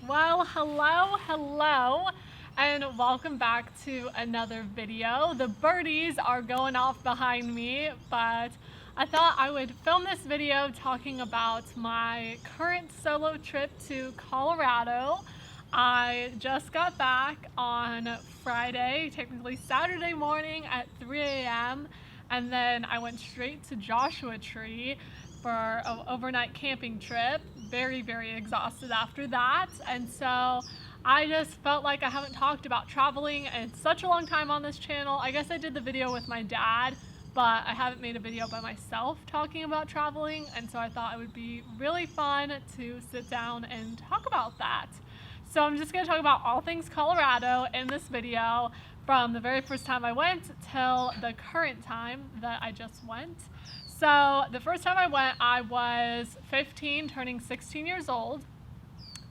Well, hello, and welcome back to another video. The birdies are going off behind me, but I thought I would film this video talking about my current solo trip to Colorado. I just got back on Friday, technically Saturday morning at 3 a.m., and then I went straight to Joshua Tree for an overnight camping trip. Very, very exhausted after that. And so I just felt like I haven't talked about traveling in such a long time on this channel. I guess I did the video with my dad, but I haven't made a video by myself talking about traveling. And so I thought it would be really fun to sit down and talk about that. So I'm just going to talk about all things Colorado in this video, from the very first time I went till the current time that I just went. So the first time I went, I was 15, turning 16 years old,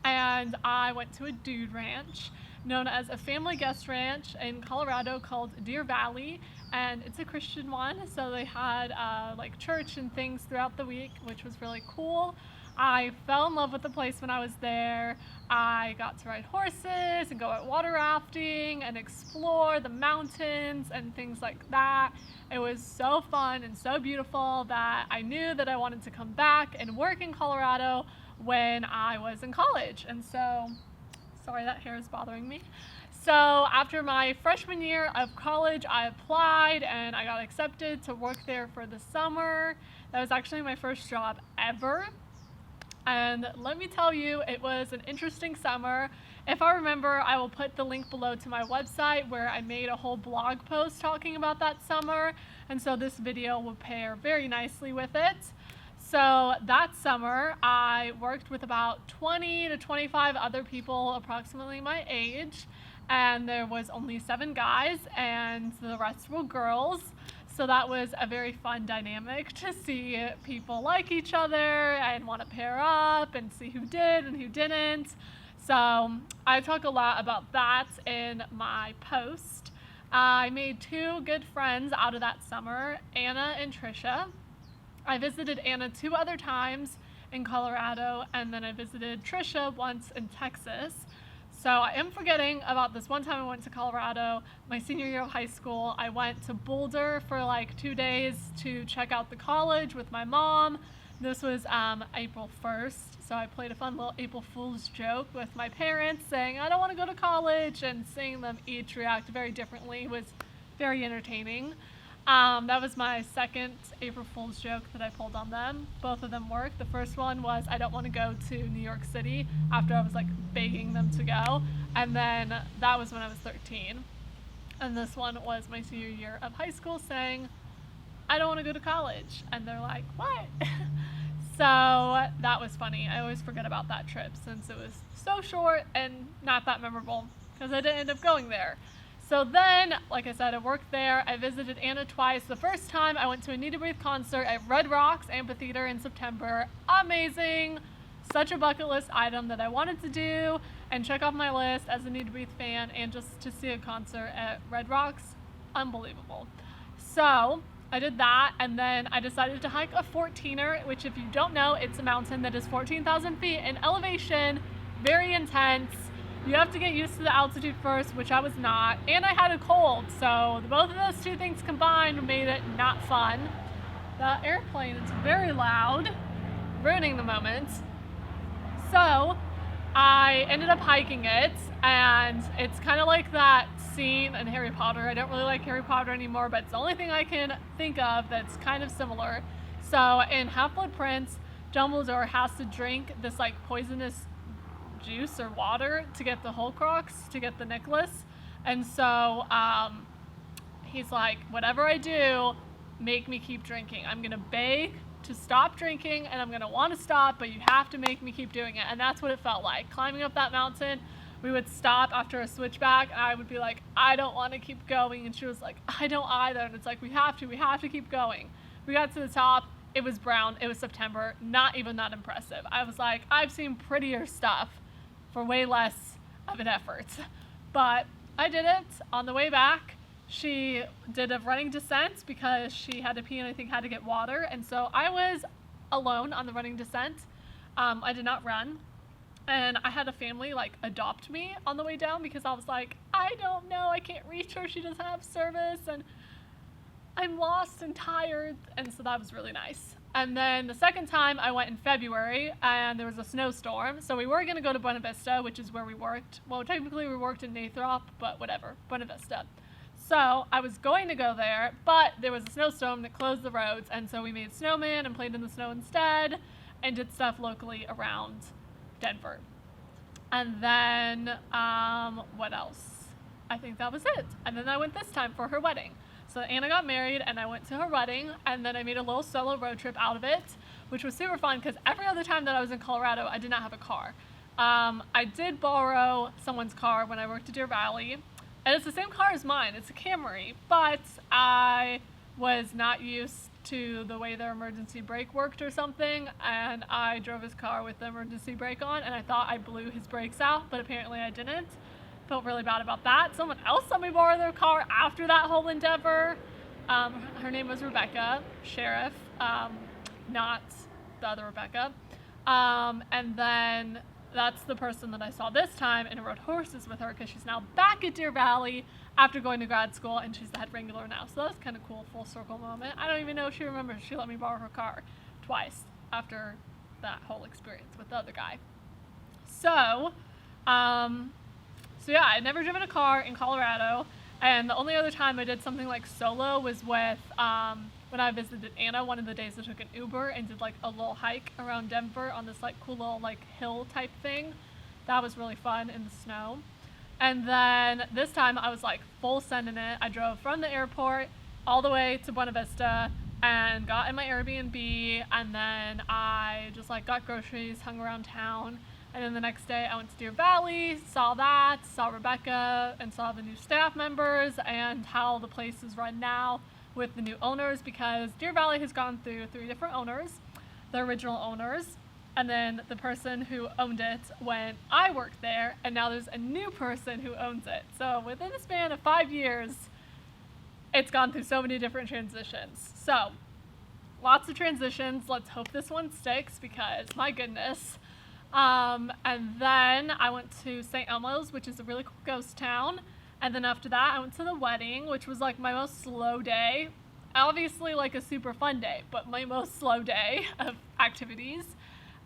and I went to a dude ranch known as a family guest ranch in Colorado called Deer Valley, and it's a Christian one, so they had like church and things throughout the week, which was really cool. I fell in love with the place when I was there. I got to ride horses and go out water rafting and explore the mountains and things like that. It was so fun and so beautiful that I knew that I wanted to come back and work in Colorado when I was in college. And so, sorry, that hair is bothering me. So after my freshman year of college, I applied and I got accepted to work there for the summer. That was actually my first job ever. And let me tell you, it was an interesting summer. If I remember, I will put the link below to my website where I made a whole blog post talking about that summer. And so this video will pair very nicely with it. So that summer, I worked with about 20 to 25 other people approximately my age. And there was only 7 guys and the rest were girls. So that was a very fun dynamic to see people like each other and want to pair up and see who did and who didn't. So I talk a lot about that in my post. I made 2 good friends out of that summer, Anna and Trisha. I visited Anna 2 other times in Colorado, and then I visited Trisha once in Texas. So I am forgetting about this one time I went to Colorado, my senior year of high school. I went to Boulder for like 2 days to check out the college with my mom. This was April 1st, so I played a fun little April Fool's joke with my parents saying, I don't want to go to college, and seeing them each react very differently was very entertaining. That was my second April Fool's joke that I pulled on them. Both of them worked. The first one was, I don't want to go to New York City, after I was like begging them to go. And then that was when I was 13. And this one was my senior year of high school saying, I don't want to go to college. And they're like, what? So that was funny. I always forget about that trip since it was so short and not that memorable because I didn't end up going there. So then, like I said, I worked there. I visited Anna twice. The first time I went to a Need to Breathe concert at Red Rocks Amphitheater in September. Amazing. Such a bucket list item that I wanted to do and check off my list as a Need to Breathe fan, and just to see a concert at Red Rocks, unbelievable. So I did that, and then I decided to hike a 14er, which, if you don't know, it's a mountain that is 14,000 feet in elevation, very intense. You have to get used to the altitude first, which I was not, and I had a cold, so both of those 2 things combined made it not fun. The airplane is very loud, ruining the moment. So I ended up hiking it, and it's kind of like that scene in Harry Potter. I don't really like Harry Potter anymore, but it's the only thing I can think of that's kind of similar. So in Half-Blood Prince, Dumbledore has to drink this like poisonous juice or water to get the Horcrux, to get the necklace. And so he's like, whatever I do, make me keep drinking. I'm gonna beg to stop drinking, and I'm gonna want to stop, but you have to make me keep doing it. And that's what it felt like. Climbing up that mountain, we would stop after a switchback, and I would be like, I don't want to keep going, and she was like, I don't either. And it's like, we have to keep going. We got to the top. It was brown. It was September. Not even that impressive. I was like, I've seen prettier stuff for way less of an effort. But I did it. On the way back, she did a running descent because she had to pee and I think had to get water. And so I was alone on the running descent. I did not run. And I had a family like adopt me on the way down because I was like, I don't know, I can't reach her, she doesn't have service, and I'm lost and tired. And so that was really nice. And then the second time I went in February and there was a snowstorm. So we were going to go to Buena Vista, which is where we worked. Well, technically we worked in Nathrop, but whatever, Buena Vista. So I was going to go there, but there was a snowstorm that closed the roads. And so we made snowman and played in the snow instead and did stuff locally around Denver. And then, what else? I think that was it. And then I went this time for her wedding. So Anna got married and I went to her wedding, and then I made a little solo road trip out of it, which was super fun because every other time that I was in Colorado, I did not have a car. I did borrow someone's car when I worked at Deer Valley, and it's the same car as mine. It's a Camry, but I was not used to the way their emergency brake worked or something, and I drove his car with the emergency brake on, and I thought I blew his brakes out, but apparently I didn't. Felt really bad about that. Someone else let me borrow their car after that whole endeavor. Her name was Rebecca Sheriff, not the other Rebecca. And then that's the person that I saw this time and rode horses with her because she's now back at Deer Valley after going to grad school, and she's the head wrangler now. So that was kind of cool, full circle moment. I don't even know if she remembers she let me borrow her car twice after that whole experience with the other guy. So yeah, I'd never driven a car in Colorado, and the only other time I did something like solo was with when I visited Anna. One of the days I took an Uber and did like a little hike around Denver on this like cool little like hill type thing. That was really fun in the snow. And then this time I was like full send in it. I drove from the airport all the way to Buena Vista and got in my Airbnb, and then I just like got groceries, hung around town. And then the next day I went to Deer Valley, saw Rebecca, and saw the new staff members and how the place is run now with the new owners, because Deer Valley has gone through 3 different owners, the original owners, and then the person who owned it when I worked there, and now there's a new person who owns it. So within the span of 5 years, it's gone through so many different transitions. So lots of transitions. Let's hope this one sticks because my goodness. And then I went to St. Elmo's, which is a really cool ghost town. And then after that, I went to the wedding, which was like my most slow day. Obviously like a super fun day, but my most slow day of activities.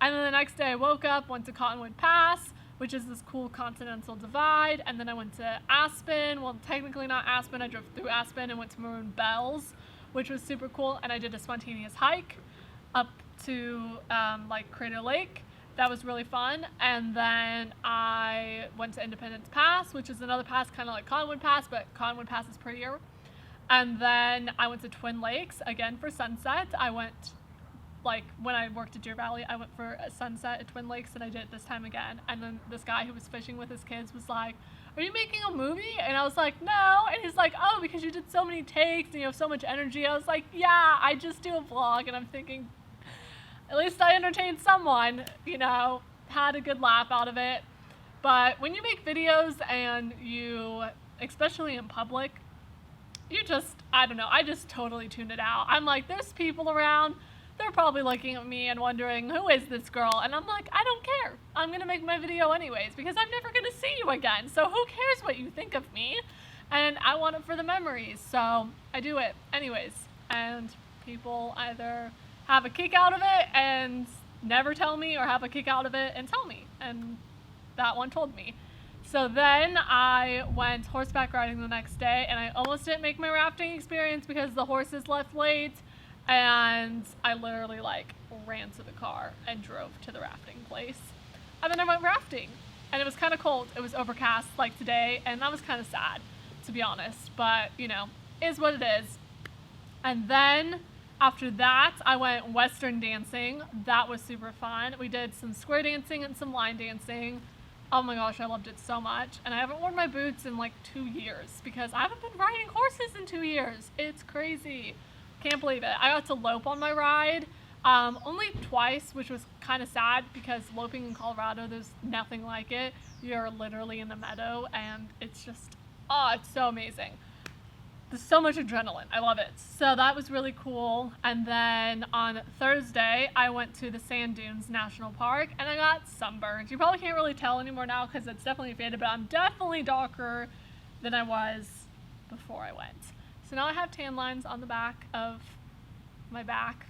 And then the next day I woke up, went to Cottonwood Pass, which is this cool continental divide. And then I went to Aspen. Well, technically not Aspen. I drove through Aspen and went to Maroon Bells, which was super cool. And I did a spontaneous hike up to like Crater Lake. That was really fun. And then I went to Independence Pass, which is another pass kind of like Cottonwood Pass, but Cottonwood Pass is prettier. And then I went to Twin Lakes again for sunset. I went, like when I worked at Deer Valley, I went for a sunset at Twin Lakes, and I did it this time again. And then this guy who was fishing with his kids was like, "Are you making a movie?" And I was like, "No." And he's like, "Oh, because you did so many takes and you have so much energy." I was like, "Yeah, I just do a vlog." And I'm thinking, at least I entertained someone, you know, had a good laugh out of it. But when you make videos and you, especially in public, you just, I don't know, I just totally tuned it out. I'm like, there's people around, they're probably looking at me and wondering, who is this girl? And I'm like, I don't care. I'm going to make my video anyways because I'm never going to see you again. So who cares what you think of me? And I want it for the memories. So I do it anyways. And people either have a kick out of it and never tell me, or have a kick out of it and tell me. And that one told me. So then I went horseback riding the next day, and I almost didn't make my rafting experience because the horses left late, and I literally like ran to the car and drove to the rafting place. And then I went rafting, and it was kind of cold. It was overcast like today, and that was kind of sad, to be honest, but you know, is what it is. And then after that, I went Western dancing. That was super fun. We did some square dancing and some line dancing. Oh my gosh, I loved it so much. And I haven't worn my boots in like 2 years because I haven't been riding horses in 2 years. It's crazy. Can't believe it. I got to lope on my ride only twice, which was kind of sad because loping in Colorado, there's nothing like it. You're literally in the meadow, and it's just, oh, it's so amazing. there's so much adrenaline. I love it. So that was really cool. And then on Thursday, I went to the Sand Dunes National Park and I got sunburned. You probably can't really tell anymore now because it's definitely faded, but I'm definitely darker than I was before I went. So now I have tan lines on the back of my back.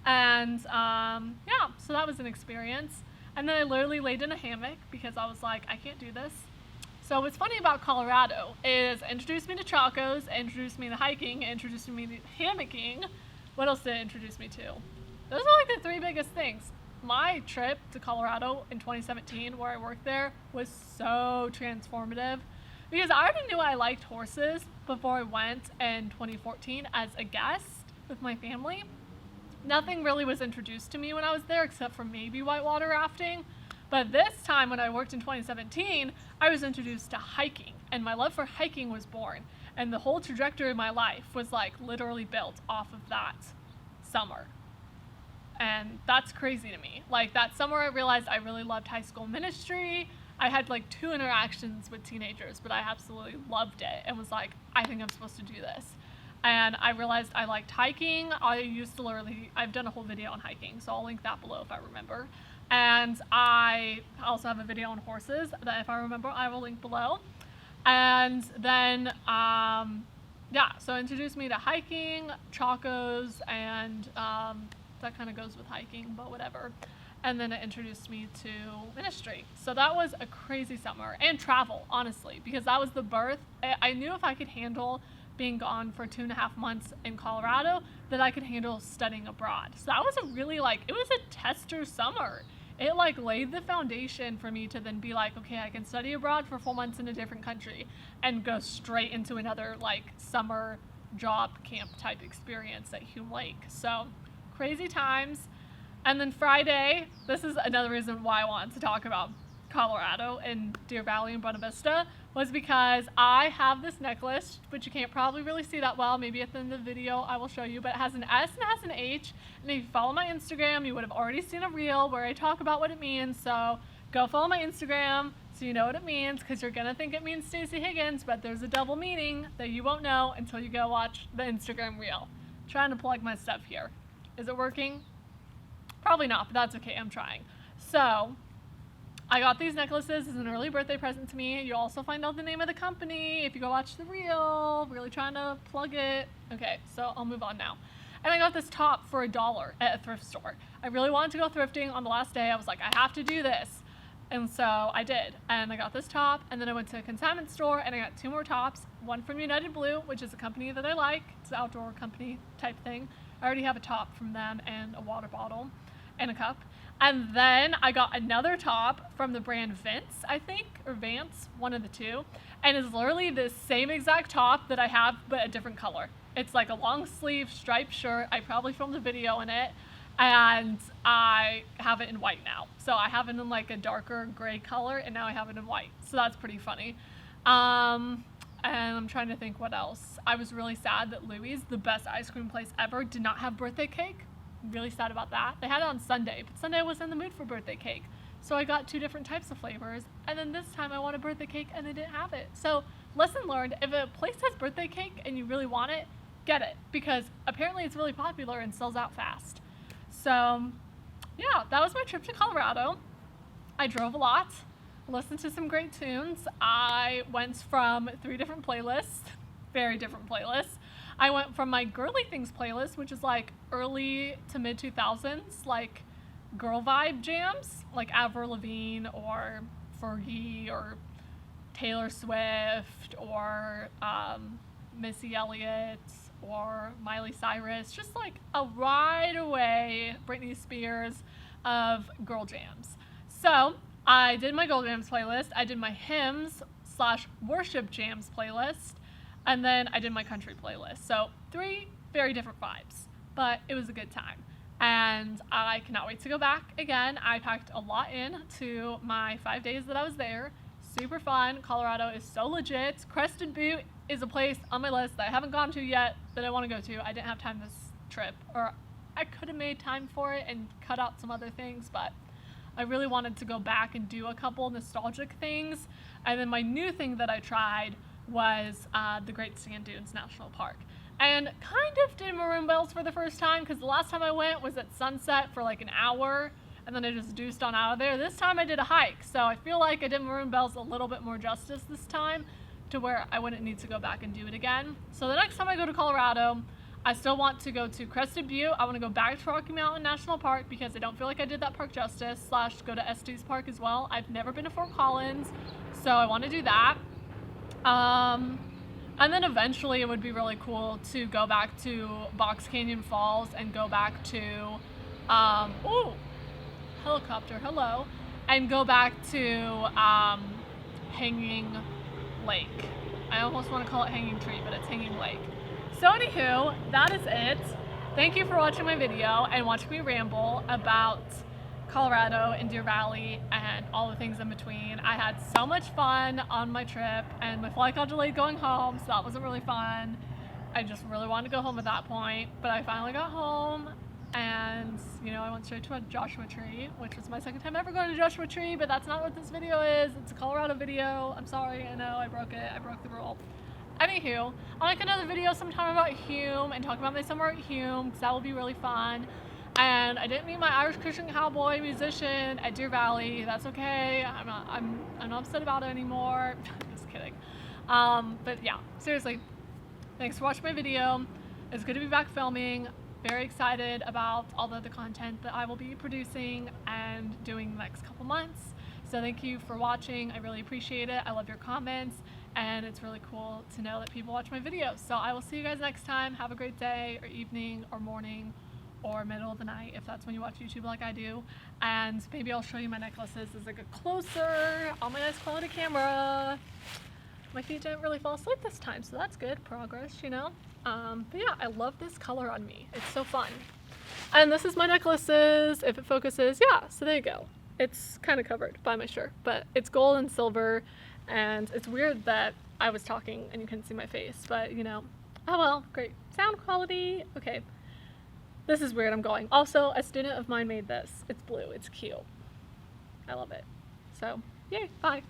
And yeah, so that was an experience. And then I literally laid in a hammock because I was like, I can't do this. So what's funny about Colorado is it introduced me to chacos, it introduced me to hiking, it introduced me to hammocking. What else did it introduce me to? Those are like the three biggest things. My trip to Colorado in 2017, where I worked there, was so transformative because I already knew I liked horses before I went in 2014 as a guest with my family. Nothing really was introduced to me when I was there except for maybe whitewater rafting. But this time when I worked in 2017, I was introduced to hiking, and my love for hiking was born. And the whole trajectory of my life was like literally built off of that summer. And that's crazy to me. Like that summer I realized I really loved high school ministry. I had like 2 interactions with teenagers, but I absolutely loved it and was like, I think I'm supposed to do this. And I realized I liked hiking. I've done a whole video on hiking, so I'll link that below if I remember. And I also have a video on horses that if I remember, I will link below. And then, yeah, so it introduced me to hiking, chacos, and that kind of goes with hiking, but whatever. And then it introduced me to ministry. So that was a crazy summer. And travel, honestly, because that was the birth. I knew if I could handle being gone for 2.5 months in Colorado, that I could handle studying abroad. So that was it was a tester summer. It like laid the foundation for me to then be like, okay, I can study abroad for 4 months in a different country and go straight into another like summer job camp type experience at Hume Lake. So crazy times. And then Friday, this is another reason why I wanted to talk about Colorado and Deer Valley and Buena Vista, was because I have this necklace, which you can't probably really see that well. Maybe at the end of the video I will show you, but it has an S and it has an H. And if you follow my Instagram, you would have already seen a reel where I talk about what it means. So go follow my Instagram so you know what it means, because you're gonna think it means Stacey Higgins, but there's a double meaning that you won't know until you go watch the Instagram reel. I'm trying to plug my stuff here. Is it working? Probably not, but that's okay, I'm trying. So I got these necklaces as an early birthday present to me. You'll also find out the name of the company if you go watch the reel. Really trying to plug it. Okay, so I'll move on now. And I got this top for $1 at a thrift store. I really wanted to go thrifting on the last day. I was like, I have to do this. And so I did. And I got this top, and then I went to a consignment store and I got 2 more tops. One from United Blue, which is a company that I like. It's an outdoor company type thing. I already have a top from them and a water bottle and a cup. And then I got another top from the brand Vince, I think, or Vance, one of the two. And it's literally the same exact top that I have, but a different color. It's like a long sleeve striped shirt. I probably filmed a video in it. And I have it in white now. So I have it in like a darker gray color, and now I have it in white. So that's pretty funny. And I'm trying to think what else. I was really sad that Louis, the best ice cream place ever, did not have birthday cake. Really sad about that. They had it on Sunday, but Sunday I was in the mood for birthday cake. So I got 2 different types of flavors, and then this time I wanted birthday cake and they didn't have it. So lesson learned, if a place has birthday cake and you really want it, get it, because apparently it's really popular and sells out fast. So yeah, that was my trip to Colorado. I drove a lot, listened to some great tunes. I went from 3 different playlists, very different playlists. I went from my girly things playlist, which is like early to mid 2000s, like girl vibe jams, like Avril Lavigne or Fergie or Taylor Swift or Missy Elliott or Miley Cyrus, just like a right away Britney Spears of girl jams. So I did my girl jams playlist, I did my hymns / worship jams playlist, and then I did my country playlist. So 3 very different vibes, but it was a good time. And I cannot wait to go back again. I packed a lot in to my 5 days that I was there. Super fun. Colorado is so legit. Crested Butte is a place on my list that I haven't gone to yet that I want to go to. I didn't have time this trip, or I could have made time for it and cut out some other things, but I really wanted to go back and do a couple nostalgic things. And then my new thing that I tried was the Great Sand Dunes National Park. And kind of did Maroon Bells for the first time, because the last time I went was at sunset for like an hour, and then I just deuced on out of there. This time I did a hike, so I feel like I did Maroon Bells a little bit more justice this time, to where I wouldn't need to go back and do it again. So the next time I go to Colorado, I still want to go to Crested Butte. I want to go back to Rocky Mountain National Park because I don't feel like I did that park justice, / go to Estes Park as well. I've never been to Fort Collins, so I want to do that. And then eventually it would be really cool to go back to Box Canyon Falls and go back to, ooh, helicopter, hello, and go back to Hanging Lake. I almost want to call it Hanging Tree, but it's Hanging Lake. So anywho, that is it. Thank you for watching my video and watching me ramble about Colorado and Deer Valley and all the things in between. I had so much fun on my trip, and my flight got delayed going home, so that wasn't really fun. I just really wanted to go home at that point, but I finally got home, and you know, I went straight to a Joshua Tree, which was my second time ever going to Joshua Tree, but that's not what this video is. It's a Colorado video. I'm sorry, I know I broke it. I broke the rule. Anywho, I'll make another video sometime about Hume and talk about my summer at Hume, because that will be really fun. And I didn't meet my Irish Christian cowboy musician at Deer Valley. That's okay. I'm not upset about it anymore. Just kidding. But yeah, seriously, thanks for watching my video. It's good to be back filming. Very excited about all the other content that I will be producing and doing the next couple months. So thank you for watching. I really appreciate it. I love your comments, and it's really cool to know that people watch my videos. So I will see you guys next time. Have a great day or evening or morning or middle of the night if that's when you watch YouTube like I do. And maybe I'll show you my necklaces as I get closer on my nice quality camera. My feet didn't really fall asleep this time, so that's good progress, you know. But yeah, I love this color on me. It's so fun. And this is my necklaces, if it focuses. Yeah, so there you go. It's kind of covered by my shirt, but it's gold and silver, and it's weird that I was talking and you couldn't see my face, but you know, oh well, great sound quality. Okay, this is weird. I'm going. Also, a student of mine made this. It's blue. It's cute. I love it. So, yay, bye.